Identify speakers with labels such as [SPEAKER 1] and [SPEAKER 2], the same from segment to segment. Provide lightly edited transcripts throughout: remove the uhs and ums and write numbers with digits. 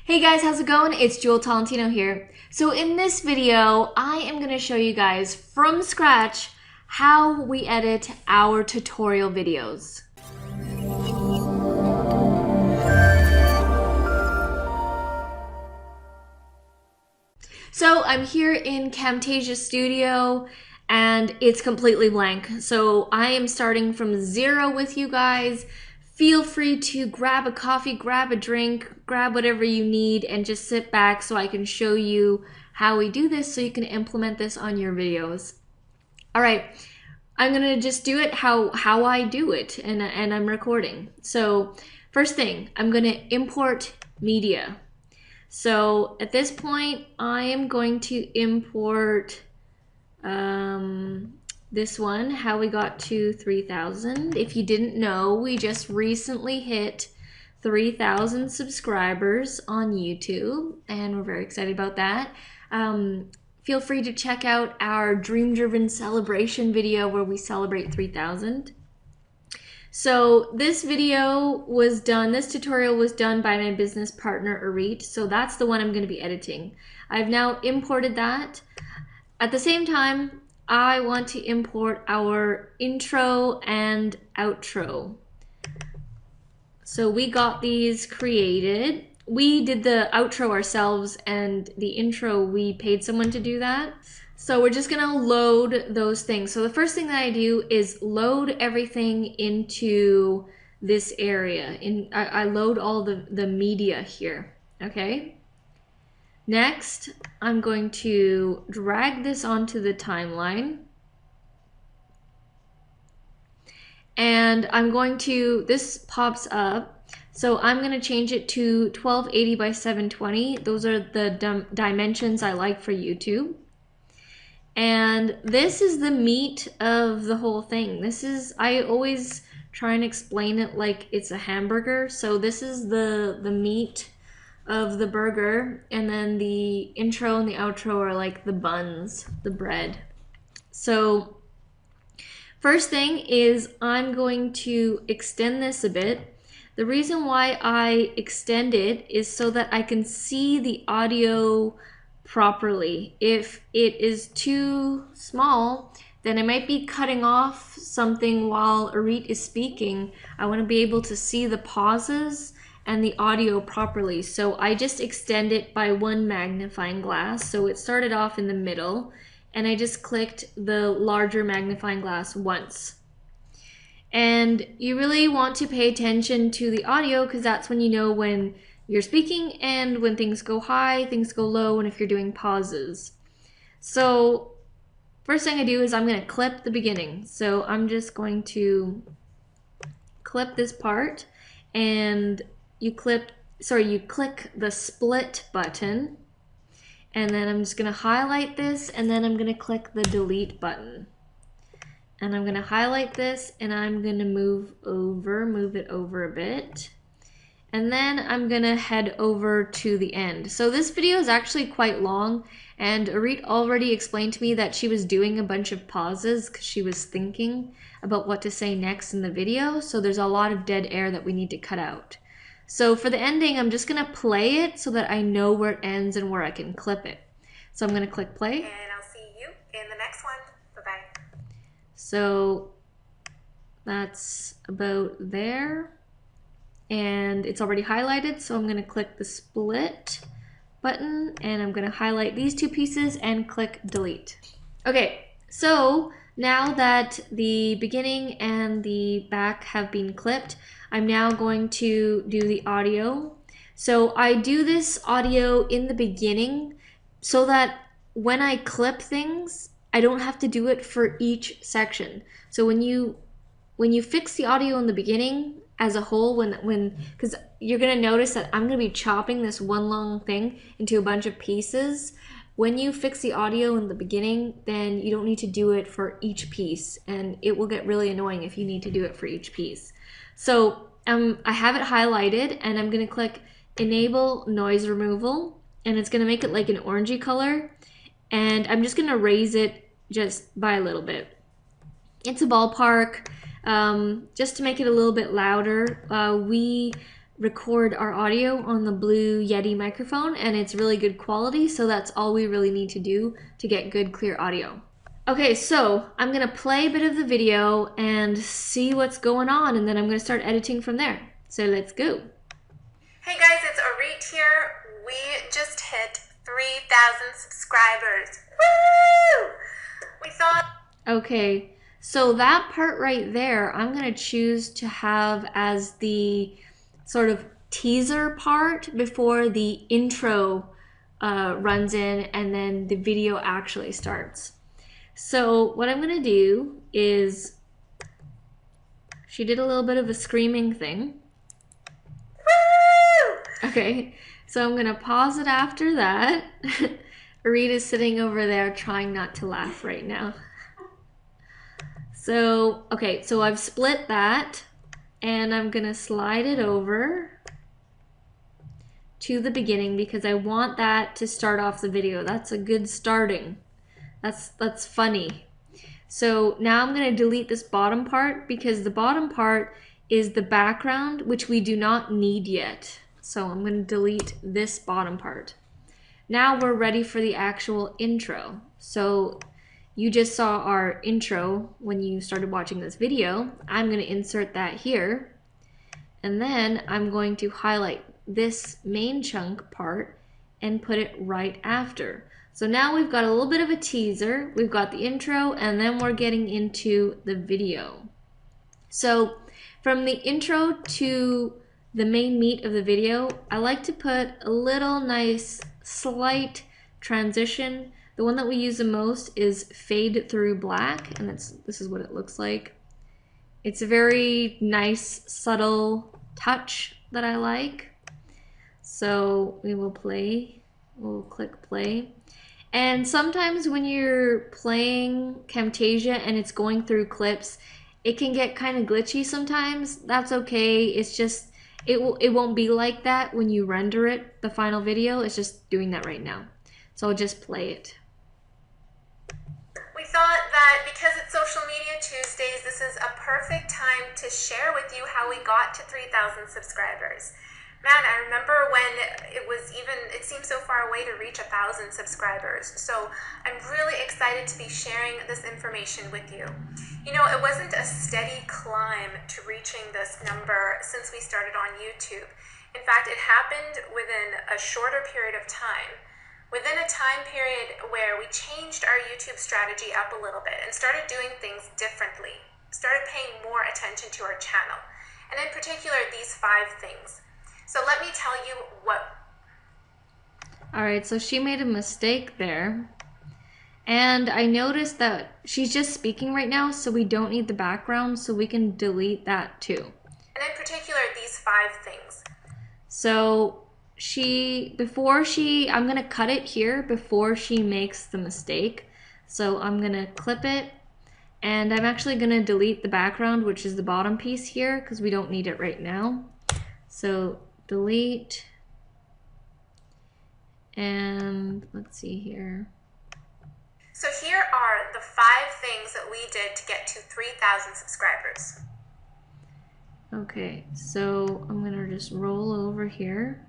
[SPEAKER 1] Hey guys, how's it going? It's Jewel Tolentino here. So in this video, I am going to show you guys from scratch how we edit our tutorial videos. So I'm here in Camtasia Studio and it's completely blank. So I am starting from zero with you guys. Feel free to grab a coffee, grab a drink, grab whatever you need and just sit back so I can show you how we do this so you can implement this on your videos. All right, I'm gonna just do it how I do it and I'm recording. So first thing, I'm gonna import media. So at this point, I am going to import this one, how we got to 3,000. If you didn't know, we just recently hit 3,000 subscribers on YouTube, and we're very excited about that. Feel free to check out our dream-driven celebration video where we celebrate 3,000. So this video was done, this tutorial was done by my business partner, Arit. So that's the one I'm going to be editing. I've now imported that. At the same time, I want to import our intro and outro. So we got these created. We did the outro ourselves and the intro, we paid someone to do that. So we're just gonna load those things. So the first thing that I do is load everything into this area. I load all the media here, okay? Next, I'm going to drag this onto the timeline. And I'm going to, this pops up. So I'm going to change it to 1280 by 720. Those are the dimensions I like for YouTube. And this is the meat of the whole thing. This is, I always try and explain it like it's a hamburger. So this is the meat of the burger, and then the intro and the outro are like the buns, the bread. So first thing is I'm going to extend this a bit. The reason why I extend it is so that I can see the audio properly. If it is too small, then I might be cutting off something while Arit is speaking. I want to be able to see the pauses and the audio properly. So I just extend it by one magnifying glass. So it started off in the middle and I just clicked the larger magnifying glass once. And you really want to pay attention to the audio because that's when you know when you're speaking and when things go high, things go low, and if you're doing pauses. So first thing I do is I'm gonna clip the beginning. So I'm just going to clip this part and you click the split button, and then I'm just gonna highlight this, and then I'm gonna click the delete button. And I'm gonna highlight this, and I'm gonna move it over a bit. And then I'm gonna head over to the end. So this video is actually quite long, and Arit already explained to me that she was doing a bunch of pauses because she was thinking about what to say next in the video. So there's a lot of dead air that we need to cut out. So for the ending, I'm just gonna play it so that I know where it ends and where I can clip it. So I'm gonna click play.
[SPEAKER 2] And I'll see you in the next one. Bye-bye.
[SPEAKER 1] So that's about there. And it's already highlighted, so I'm gonna click the split button and I'm gonna highlight these two pieces and click delete. Okay, so now that the beginning and the back have been clipped, I'm now going to do the audio. So I do this audio in the beginning so that when I clip things, I don't have to do it for each section. So when you fix the audio in the beginning as a whole, because you're gonna notice that I'm gonna be chopping this one long thing into a bunch of pieces. When you fix the audio in the beginning, then you don't need to do it for each piece, and it will get really annoying if you need to do it for each piece. So I have it highlighted, and I'm gonna click enable noise removal, and it's gonna make it like an orangey color, and I'm just gonna raise it just by a little bit. It's a ballpark, just to make it a little bit louder. We record our audio on the blue Yeti microphone, and it's really good quality, so that's all we really need to do to get good, clear audio. Okay, so I'm gonna play a bit of the video and see what's going on, and then I'm gonna start editing from there. So let's go.
[SPEAKER 2] Hey guys, it's Arit here. We just hit 3,000 subscribers. Woo! We thought...
[SPEAKER 1] Okay, so that part right there, I'm gonna choose to have as the sort of teaser part before the intro runs in and then the video actually starts. So what I'm gonna do is, she did a little bit of a screaming thing. Woo! Okay, so I'm gonna pause it after that. Rita's sitting over there trying not to laugh right now. So, okay, so I've split that and I'm gonna slide it over to the beginning because I want that to start off the video. That's a good starting. That's funny. So now I'm gonna delete this bottom part because the bottom part is the background, which we do not need yet. So I'm gonna delete this bottom part. Now we're ready for the actual intro. So you just saw our intro when you started watching this video. I'm gonna insert that here. And then I'm going to highlight this main chunk part and put it right after. So now we've got a little bit of a teaser, we've got the intro, and then we're getting into the video. So from the intro to the main meat of the video, I like to put a little nice slight transition. The one that we use the most is fade through black, and this is what it looks like. It's a very nice, subtle touch that I like. So we'll click play. And sometimes when you're playing Camtasia and it's going through clips, it can get kind of glitchy sometimes. That's okay. It's just, it won't be like that when you render it, the final video. It's just doing that right now. So I'll just play it.
[SPEAKER 2] We thought that because it's Social Media Tuesdays, this is a perfect time to share with you how we got to 3,000 subscribers. Man, I remember when it seemed so far away to reach 1,000 subscribers. So I'm really excited to be sharing this information with you. You know, it wasn't a steady climb to reaching this number since we started on YouTube. In fact, it happened within a shorter period of time. Within a time period where we changed our YouTube strategy up a little bit and started doing things differently, started paying more attention to our channel, and in particular, these 5 things. So let me tell you what...
[SPEAKER 1] Alright, so she made a mistake there. And I noticed that she's just speaking right now, so we don't need the background, so we can delete that too.
[SPEAKER 2] And in particular, these 5 things.
[SPEAKER 1] So I'm gonna cut it here before she makes the mistake. So I'm gonna clip it, and I'm actually gonna delete the background, which is the bottom piece here, because we don't need it right now. So delete, and let's see here.
[SPEAKER 2] So here are the 5 things that we did to get to 3,000 subscribers.
[SPEAKER 1] Okay, so I'm gonna just roll over here.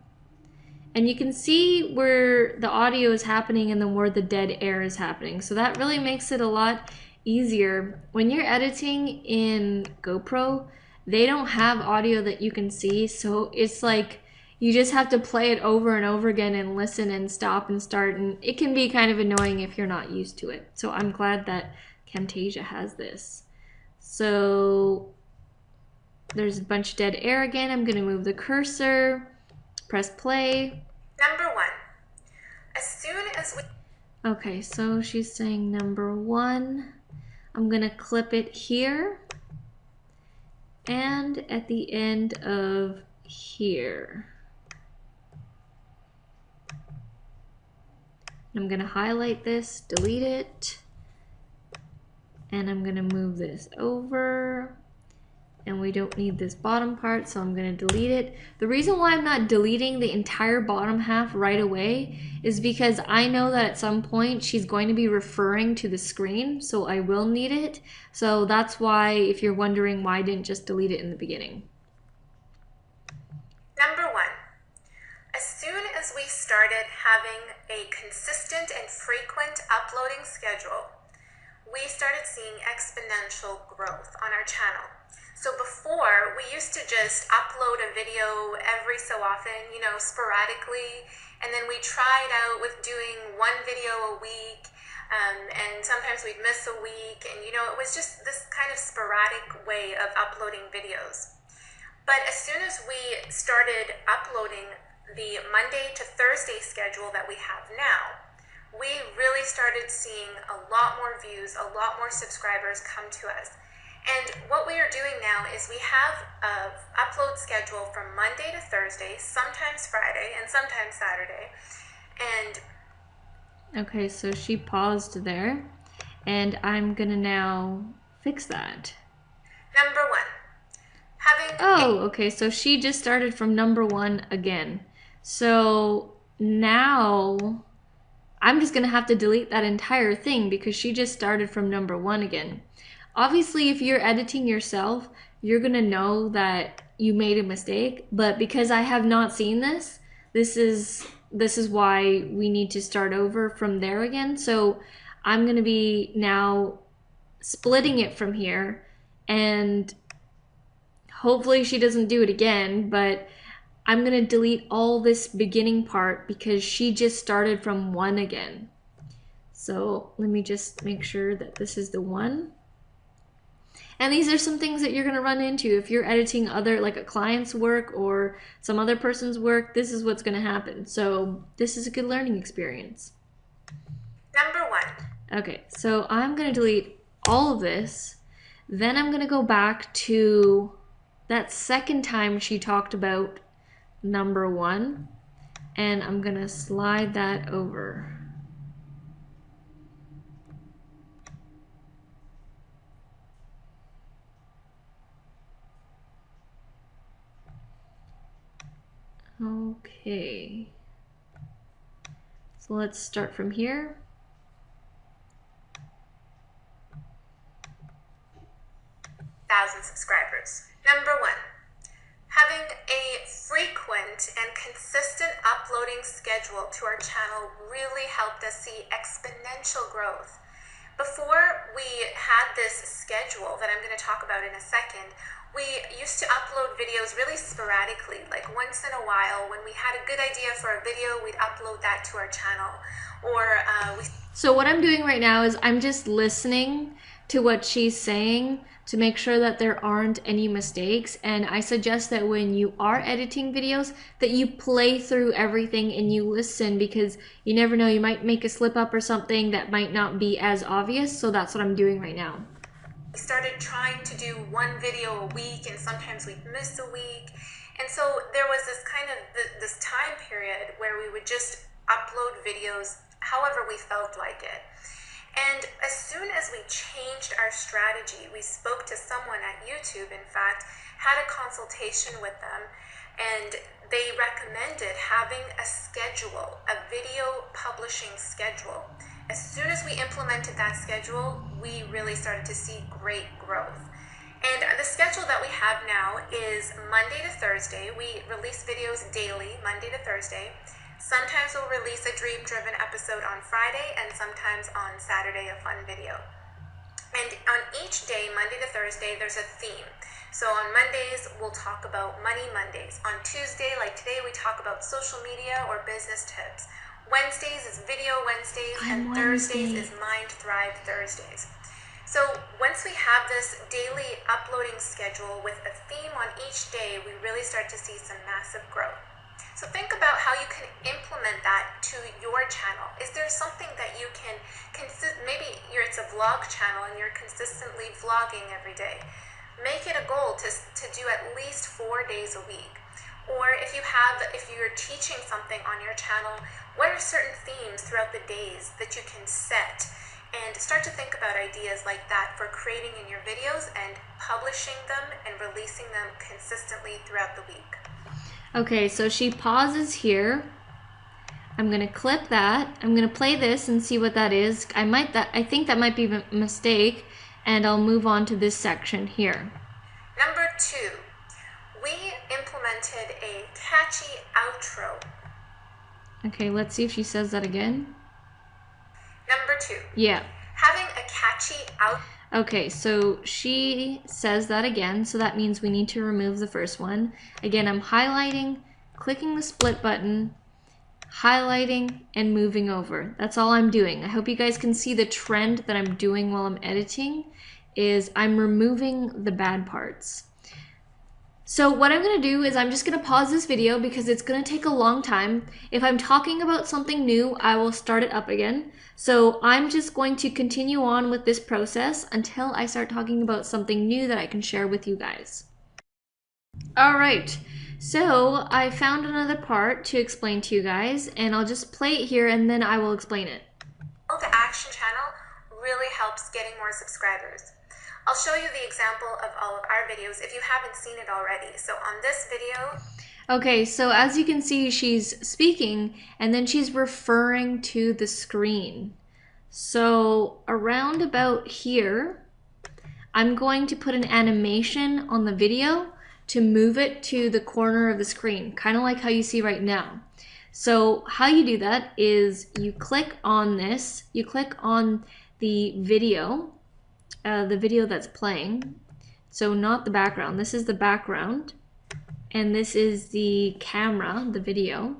[SPEAKER 1] And you can see where the audio is happening and then where the dead air is happening. So that really makes it a lot easier. When you're editing in GoPro, they don't have audio that you can see. So it's like you just have to play it over and over again and listen and stop and start. And it can be kind of annoying if you're not used to it. So I'm glad that Camtasia has this. So there's a bunch of dead air again. I'm gonna move the cursor. Press play.
[SPEAKER 2] Number 1. As soon as we...
[SPEAKER 1] Okay, so she's saying number 1. I'm gonna clip it here. And at the end of here. I'm gonna highlight this, delete it. And I'm gonna move this over. And we don't need this bottom part, so I'm gonna delete it. The reason why I'm not deleting the entire bottom half right away is because I know that at some point she's going to be referring to the screen, so I will need it. So that's why, if you're wondering why I didn't just delete it in the beginning.
[SPEAKER 2] As soon as we started having a consistent and frequent uploading schedule, we started seeing exponential growth on our channel. So before, we used to just upload a video every so often, sporadically, and then we tried out with doing one video a week, and sometimes we'd miss a week, and it was just this kind of sporadic way of uploading videos. But as soon as we started uploading the Monday to Thursday schedule that we have now, we really started seeing a lot more views, a lot more subscribers come to us. And what we are doing now is we have an upload schedule from Monday to Thursday, sometimes Friday, and sometimes Saturday. And
[SPEAKER 1] okay, so she paused there, and I'm gonna now fix that.
[SPEAKER 2] Number one,
[SPEAKER 1] okay, so she just started from number 1 again. So now I'm just gonna have to delete that entire thing because she just started from number 1 again. Obviously, if you're editing yourself, you're gonna know that you made a mistake, but because I have not seen this, this is why we need to start over from there again. So I'm gonna be now splitting it from here, and hopefully she doesn't do it again, but I'm gonna delete all this beginning part because she just started from 1 again. So let me just make sure that this is the one. And these are some things that you're gonna run into if you're editing like a client's work or some other person's work. This is what's gonna happen. So this is a good learning experience.
[SPEAKER 2] Number 1.
[SPEAKER 1] Okay, so I'm gonna delete all of this. Then I'm gonna go back to that second time she talked about number 1, and I'm gonna slide that over. Okay, so let's start from here.
[SPEAKER 2] Subscribers. Number 1. Having a frequent and consistent uploading schedule to our channel really helped us see exponential growth. Before we had this schedule that I'm going to talk about in a second, we used to upload videos really sporadically, like once in a while. When we had a good idea for a video, we'd upload that to our channel. So
[SPEAKER 1] what I'm doing right now is I'm just listening to what she's saying to make sure that there aren't any mistakes. And I suggest that when you are editing videos that you play through everything and you listen, because you never know, you might make a slip up or something that might not be as obvious. So that's what I'm doing right now.
[SPEAKER 2] We started trying to do one video a week, and sometimes we'd miss a week. And so there was this kind of this time period where we would just upload videos however we felt like it. And as soon as we changed our strategy, we spoke to someone at YouTube, in fact, had a consultation with them, and they recommended having a schedule, a video publishing schedule. As soon as we implemented that schedule, we really started to see great growth. And the schedule that we have now is Monday to Thursday. We release videos daily, Monday to Thursday. Sometimes we'll release a dream-driven episode on Friday, and sometimes on Saturday, a fun video. And on each day, Monday to Thursday, there's a theme. So on Mondays, we'll talk about Money Mondays. On Tuesday, like today, we talk about social media or business tips. Wednesdays is Video Wednesdays, and Thursdays is Mind Thrive Thursdays. So once we have this daily uploading schedule with a theme on each day, we really start to see some massive growth. So think about how you can implement that to your channel. Is there something that you can maybe it's a vlog channel and you're consistently vlogging every day. Make it a goal to do at least 4 days a week. Or if you're teaching something on your channel, what are certain themes throughout the days that you can set? And start to think about ideas like that for creating in your videos and publishing them and releasing them consistently throughout the week.
[SPEAKER 1] Okay, so she pauses here. I'm gonna clip that. I'm gonna play this and see what that is. I think that might be a mistake, and I'll move on to this section here.
[SPEAKER 2] Number 2, we implemented a catchy outro
[SPEAKER 1] Okay, let's see if she says that again.
[SPEAKER 2] Number 2.
[SPEAKER 1] Yeah.
[SPEAKER 2] Having a catchy out.
[SPEAKER 1] Okay, so she says that again, so that means we need to remove the first one. Again, I'm highlighting, clicking the split button, highlighting, and moving over. That's all I'm doing. I hope you guys can see the trend that I'm doing while I'm editing is I'm removing the bad parts. So what I'm going to do is I'm just going to pause this video because it's going to take a long time. If I'm talking about something new, I will start it up again. So I'm just going to continue on with this process until I start talking about something new that I can share with you guys. All right, so I found another part to explain to you guys, and I'll just play it here and then I will explain it.
[SPEAKER 2] The action channel really helps getting more subscribers. I'll show you the example of all of our videos if you haven't seen it already. So on this video...
[SPEAKER 1] Okay, so as you can see, she's speaking and then she's referring to the screen. So around about here, I'm going to put an animation on the video to move it to the corner of the screen, kind of like how you see right now. So how you do that is you click on this, you click on the video that's playing. So not the background, this is the background. And this is the camera, the video.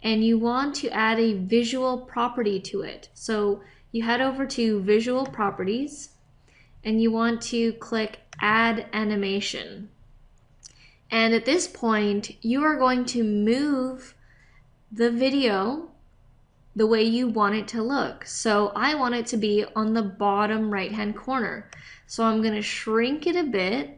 [SPEAKER 1] And you want to add a visual property to it. So you head over to Visual Properties and you want to click Add Animation. And at this point, you are going to move the video the way you want it to look. So I want it to be on the bottom right-hand corner. So I'm going to shrink it a bit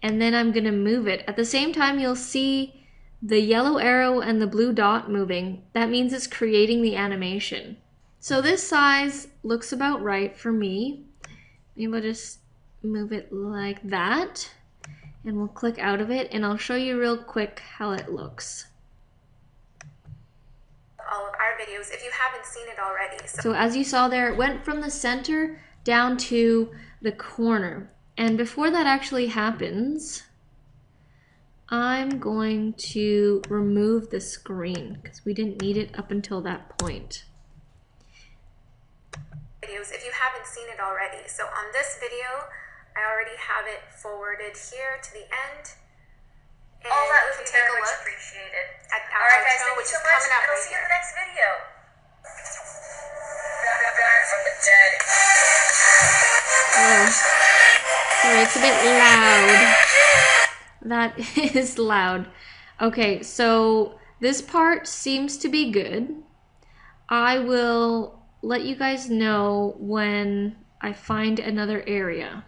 [SPEAKER 1] and then I'm going to move it. At the same time, you'll see the yellow arrow and the blue dot moving. That means it's creating the animation. So this size looks about right for me. Maybe we'll just move it like that and we'll click out of it and I'll show you real quick how it looks.
[SPEAKER 2] All of our videos if you haven't seen it already.
[SPEAKER 1] So as you saw there, it went from the center down to the corner. And before that actually happens, I'm going to remove the screen because we didn't need it up until that point.
[SPEAKER 2] Videos if you haven't seen it already. So on this video, I already have it forwarded here to the end. And
[SPEAKER 3] all that would
[SPEAKER 2] you
[SPEAKER 3] be
[SPEAKER 2] can take
[SPEAKER 3] very
[SPEAKER 2] a
[SPEAKER 3] much
[SPEAKER 2] look
[SPEAKER 3] appreciated.
[SPEAKER 2] at our
[SPEAKER 3] All right, guys,
[SPEAKER 2] outro,
[SPEAKER 3] thank
[SPEAKER 2] which
[SPEAKER 3] you so
[SPEAKER 2] is
[SPEAKER 3] much,
[SPEAKER 2] coming up
[SPEAKER 3] and I'll
[SPEAKER 2] right
[SPEAKER 3] see you in
[SPEAKER 2] here.
[SPEAKER 3] the next video. Back from the dead.
[SPEAKER 1] Oh, sorry, it's a bit loud. That is loud. Okay, so this part seems to be good. I will let you guys know when I find another area.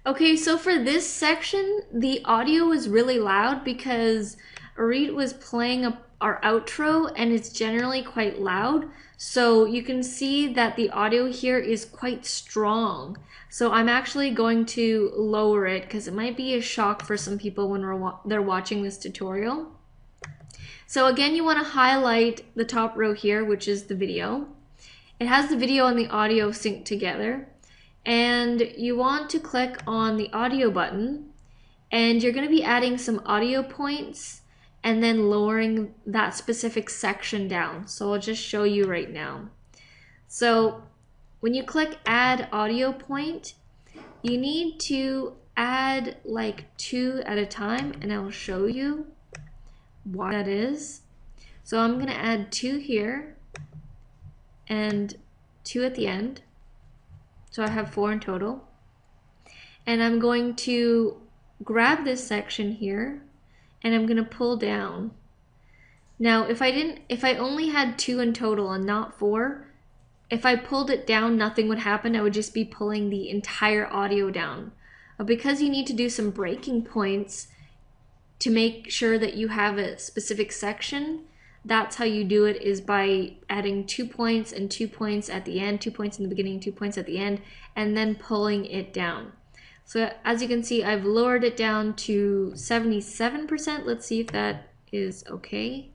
[SPEAKER 1] Okay, so for this section, the audio was really loud because Arit was playing our outro and it's generally quite loud. So you can see that the audio here is quite strong. So I'm actually going to lower it because it might be a shock for some people when they're watching this tutorial. So again, you want to highlight the top row here, which is the video. It has the video and the audio synced together. And you want to click on the audio button and you're going to be adding some audio points and then lowering that specific section down. So I'll just show you right now. So when you click add audio point, you need to add like 2 at a time and I'll show you why that is. So I'm going to add 2 here and 2 at the end. So I have 4 in total. And I'm going to grab this section here and I'm going to pull down. Now, if I only had 2 in total and not 4, if I pulled it down, nothing would happen. I would just be pulling the entire audio down. But because you need to do some breaking points to make sure that you have a specific section, that's how you do it, is by adding 2 points and 2 points at the end, 2 points in the beginning, 2 points at the end, and then pulling it down. So as you can see, I've lowered it down to 77%. Let's see if that is okay.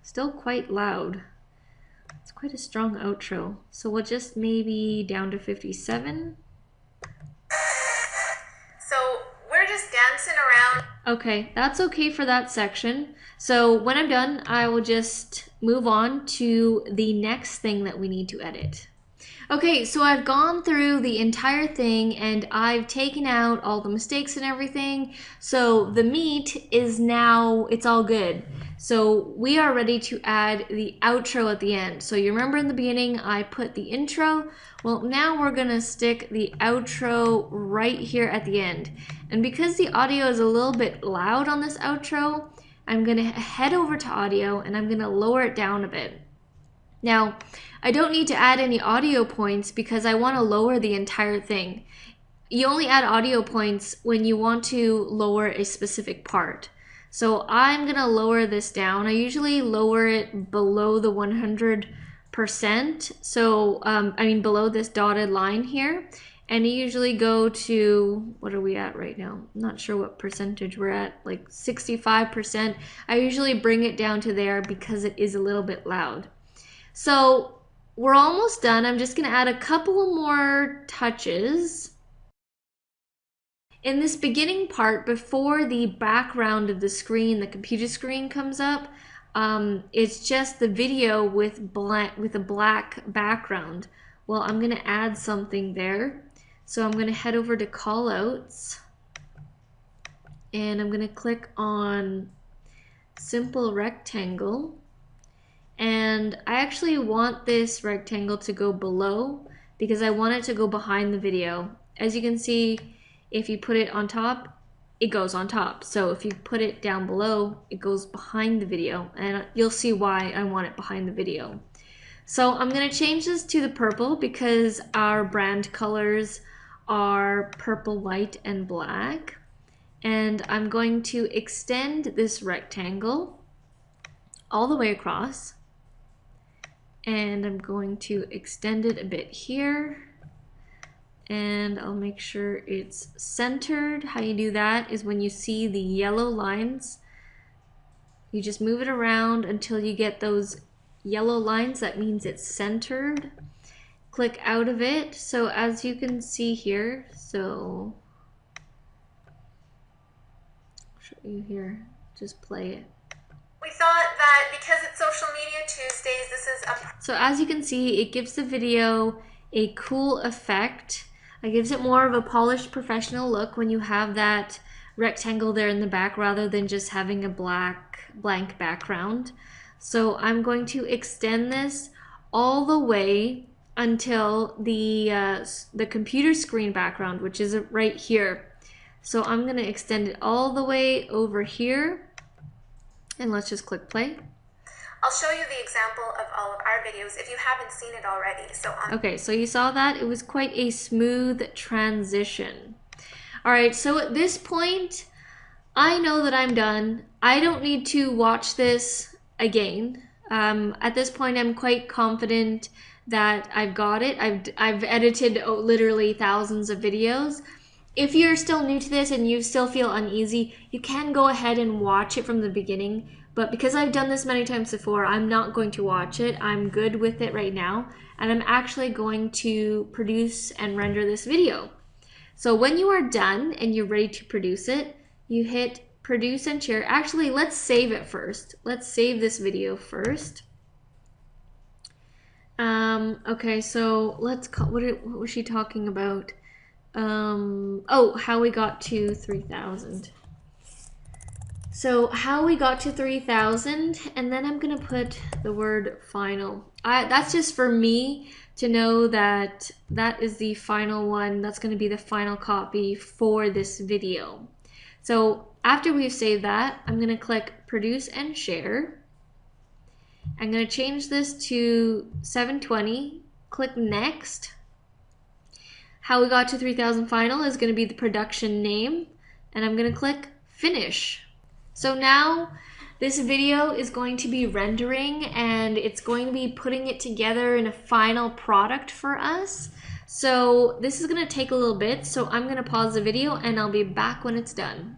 [SPEAKER 1] Still quite loud. It's quite a strong outro. So we'll just maybe down to 57.
[SPEAKER 2] So we're just dancing around.
[SPEAKER 1] Okay, that's okay for that section. So when I'm done, I will just move on to the next thing that we need to edit. Okay, so I've gone through the entire thing and I've taken out all the mistakes and everything. So the meat is now, it's all good. So we are ready to add the outro at the end. So you remember in the beginning, I put the intro. Well, now we're gonna stick the outro right here at the end. And because the audio is a little bit loud on this outro, I'm gonna head over to audio and I'm gonna lower it down a bit. Now, I don't need to add any audio points because I want to lower the entire thing. You only add audio points when you want to lower a specific part. So I'm going to lower this down. I usually lower it below the 100%. So, below this dotted line here. And you usually go to, what are we at right now? I'm not sure what percentage we're at, like 65%. I usually bring it down to there because it is a little bit loud. So we're almost done. I'm just going to add a couple more touches. In this beginning part, before the background of the screen, the computer screen comes up, it's just the video with a black background. Well, I'm going to add something there. So I'm going to head over to callouts and I'm going to click on simple rectangle. And I actually want this rectangle to go below because I want it to go behind the video. As you can see, if you put it on top, it goes on top. So if you put it down below, it goes behind the video. And you'll see why I want it behind the video. So I'm going to change this to the purple because our brand colors are purple, white, and black. And I'm going to extend this rectangle all the way across. And I'm going to extend it a bit here. And I'll make sure it's centered. How you do that is when you see the yellow lines, you just move it around until you get those yellow lines. That means it's centered. Click out of it. So as you can see here, so I'll show you here, just play it.
[SPEAKER 2] We thought that because it's Social Media Tuesdays, this is a...
[SPEAKER 1] So as you can see, it gives the video a cool effect. It gives it more of a polished professional look when you have that rectangle there in the back rather than just having a blank background. So I'm going to extend this all the way until the computer screen background, which is right here. So I'm going to extend it all the way over here. And let's just click play.
[SPEAKER 2] I'll show you the example of all of our videos if you haven't seen it already.
[SPEAKER 1] Okay, so you saw that? It was quite a smooth transition. All right, so at this point, I know that I'm done. I don't need to watch this again. At this point, I'm quite confident that I've got it. I've edited literally thousands of videos. If you're still new to this and you still feel uneasy, you can go ahead and watch it from the beginning. But because I've done this many times before, I'm not going to watch it. I'm good with it right now. And I'm actually going to produce and render this video. So when you are done and you're ready to produce it, you hit produce and share. Actually, let's save it first. Let's save this video first. Okay, so let's call, what was she talking about? Oh, how we got to 3,000. So how we got to 3,000, and then I'm gonna put the word final. That's just for me to know that that is the final one. That's gonna be the final copy for this video. So after we've saved that, I'm gonna click produce and share. I'm gonna change this to 720, click next. How we got to 3,000 final is going to be the production name, and I'm going to click finish. So now this video is going to be rendering and it's going to be putting it together in a final product for us. So this is going to take a little bit, so I'm going to pause the video and I'll be back when it's done.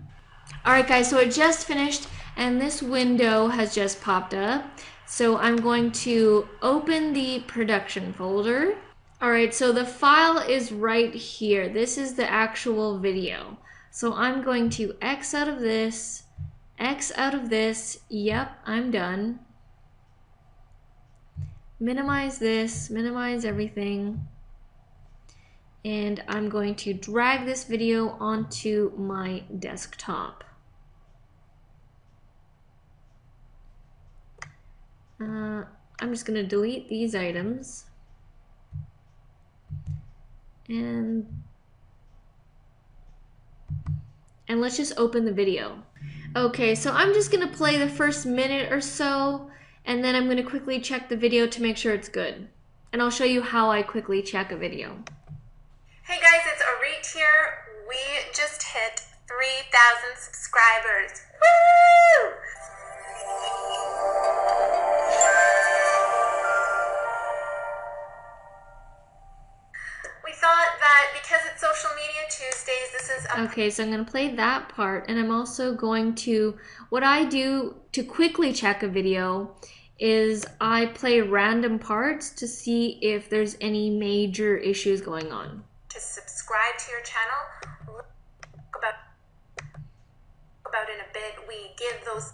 [SPEAKER 1] Alright guys, so it just finished and this window has just popped up. So I'm going to open the production folder. Alright, so the file is right here. This is the actual video. So I'm going to X out of this, X out of this. Yep, I'm done. Minimize this, minimize everything. And I'm going to drag this video onto my desktop. I'm just going to delete these items. And let's just open the video. Okay, so I'm just going to play the first minute or so, and then I'm going to quickly check the video to make sure it's good. And I'll show you how I quickly check a video.
[SPEAKER 2] Hey guys, it's Arit here. We just hit 3,000 subscribers. Woo! We thought that because it's Social Media Tuesdays, this is
[SPEAKER 1] okay, so I'm going to play that part, and I'm also going to, what I do to quickly check a video is I play random parts to see if there's any major issues going on.
[SPEAKER 2] To subscribe to your channel, about in a bit, we give those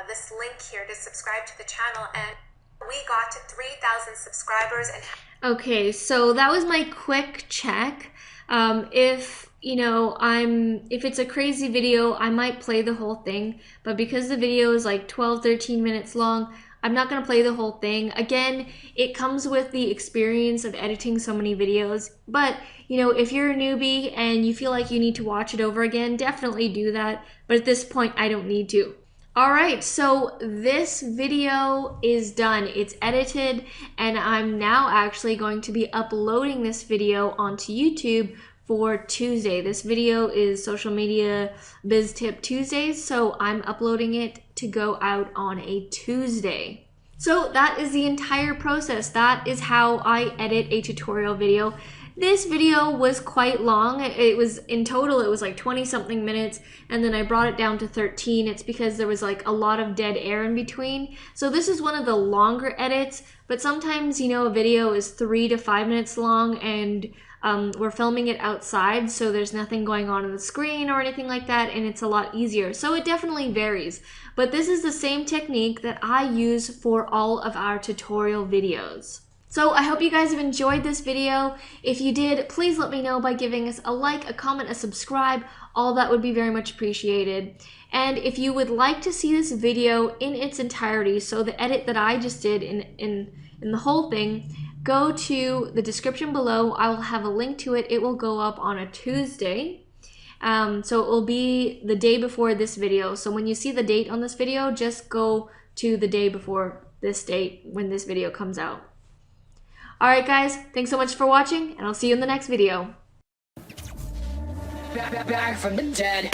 [SPEAKER 2] this link here to subscribe to the channel, and we got to 3,000 subscribers. And
[SPEAKER 1] okay, so that was my quick check. If if it's a crazy video, I might play the whole thing, but because the video is like 12-13 minutes long, I'm not going to play the whole thing. Again, it comes with the experience of editing so many videos, but if you're a newbie and you feel like you need to watch it over again, definitely do that, but at this point I don't need to. Alright, so this video is done. It's edited, and I'm now actually going to be uploading this video onto YouTube for Tuesday. This video is Social Media Biz Tip Tuesdays, so I'm uploading it to go out on a Tuesday. So that is the entire process. That is how I edit a tutorial video. This video was quite long. It was, in total, it was like 20 something minutes, and then I brought it down to 13. It's because there was like a lot of dead air in between. So this is one of the longer edits, but sometimes, a video is 3 to 5 minutes long, and we're filming it outside, so there's nothing going on the screen or anything like that, and it's a lot easier. So it definitely varies. But this is the same technique that I use for all of our tutorial videos. So I hope you guys have enjoyed this video. If you did, please let me know by giving us a like, a comment, a subscribe. All that would be very much appreciated. And if you would like to see this video in its entirety, so the edit that I just did in the whole thing, go to the description below. I will have a link to it. It will go up on a Tuesday. So it will be the day before this video. So when you see the date on this video, just go to the day before this date when this video comes out. Alright guys, thanks so much for watching, and I'll see you in the next video.
[SPEAKER 3] Back from the dead.